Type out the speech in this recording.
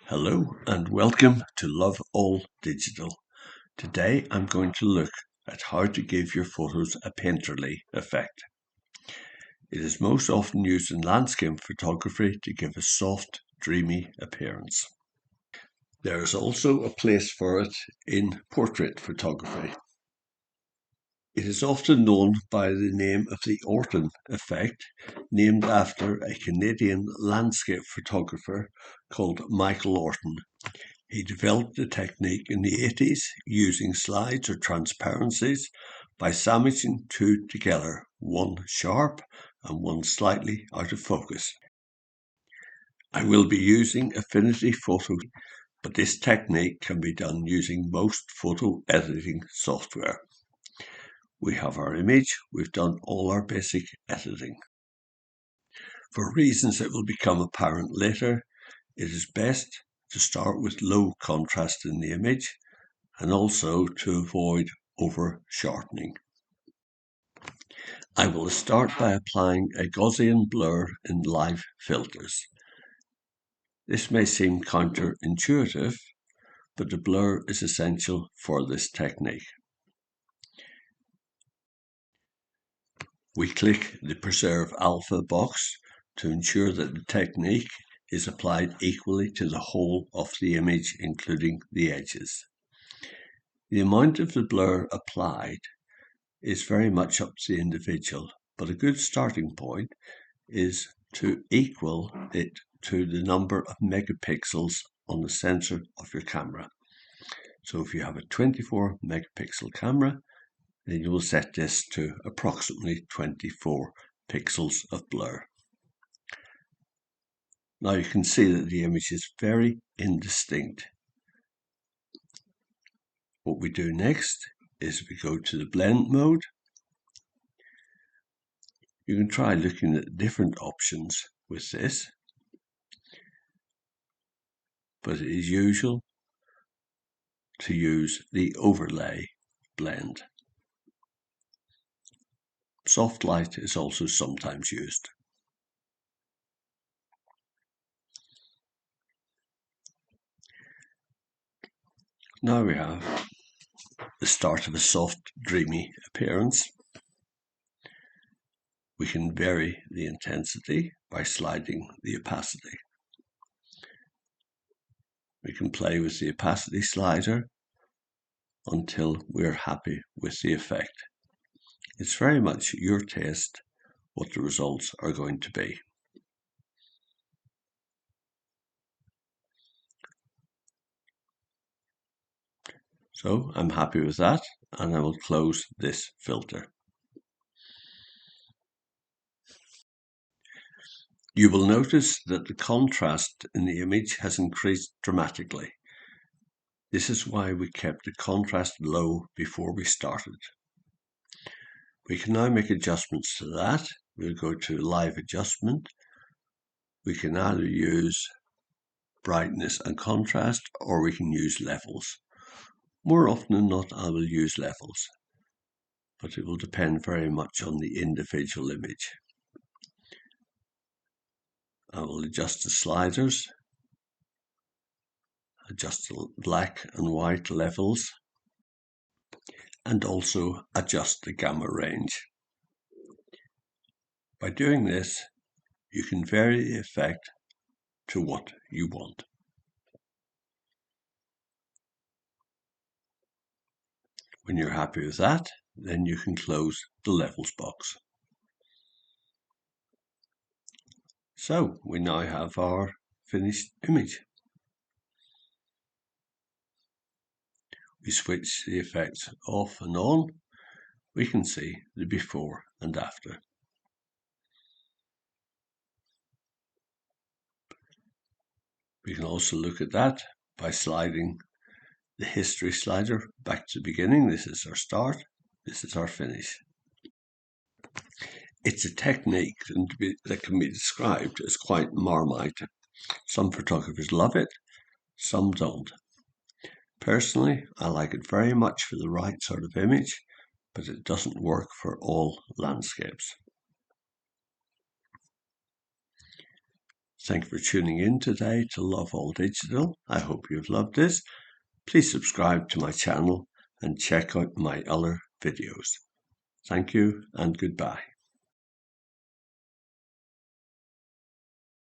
Hello and welcome to Love All Digital. Today I'm going to look at how to give your photos a painterly effect. It is most often used in landscape photography to give a soft, dreamy appearance. There is also a place for it in portrait photography. It is often known by the name of the Orton Effect, named after a Canadian landscape photographer called Michael Orton. He developed the technique in the 80s using slides or transparencies by sandwiching two together, one sharp and one slightly out of focus. I will be using Affinity Photo, but this technique can be done using most photo editing software. We have our image, we've done all our basic editing. For reasons that will become apparent later, it is best to start with low contrast in the image and also to avoid over-sharpening. I will start by applying a Gaussian blur in live filters. This may seem counterintuitive, but the blur is essential for this technique. We click the Preserve Alpha box to ensure that the technique is applied equally to the whole of the image, including the edges. The amount of the blur applied is very much up to the individual, but a good starting point is to equal it to the number of megapixels on the sensor of your camera. So if you have a 24 megapixel camera, then you will set this to approximately 24 pixels of blur. Now you can see that the image is very indistinct. What we do next is we go to the blend mode. You can try looking at different options with this, but it is usual to use the overlay blend. Soft light is also sometimes used. Now we have the start of a soft, dreamy appearance. We can vary the intensity by sliding the opacity. We can play with the opacity slider until we're happy with the effect. It's very much your taste what the results are going to be. So I'm happy with that, and I will close this filter. You will notice that the contrast in the image has increased dramatically. This is why we kept the contrast low before we started. We can now make adjustments to that. We'll go to Live Adjustment. We can either use brightness and contrast, or we can use levels. More often than not, I will use levels, but it will depend very much on the individual image. I will adjust the sliders, adjust the black and white levels, and also adjust the gamma range. By doing this, you can vary the effect to what you want. When you're happy with that, then you can close the levels box. So we now have our finished image. We switch the effects off and on. We can see the before and after. We can also look at that by sliding the history slider back to the beginning. This is our start. This is our finish. It's a technique that can be described as quite Marmite. Some photographers love it, some don't. Personally, I like it very much for the right sort of image, but it doesn't work for all landscapes. Thank you for tuning in today to Love All Digital. I hope you've loved this. Please subscribe to my channel and check out my other videos. Thank you and goodbye.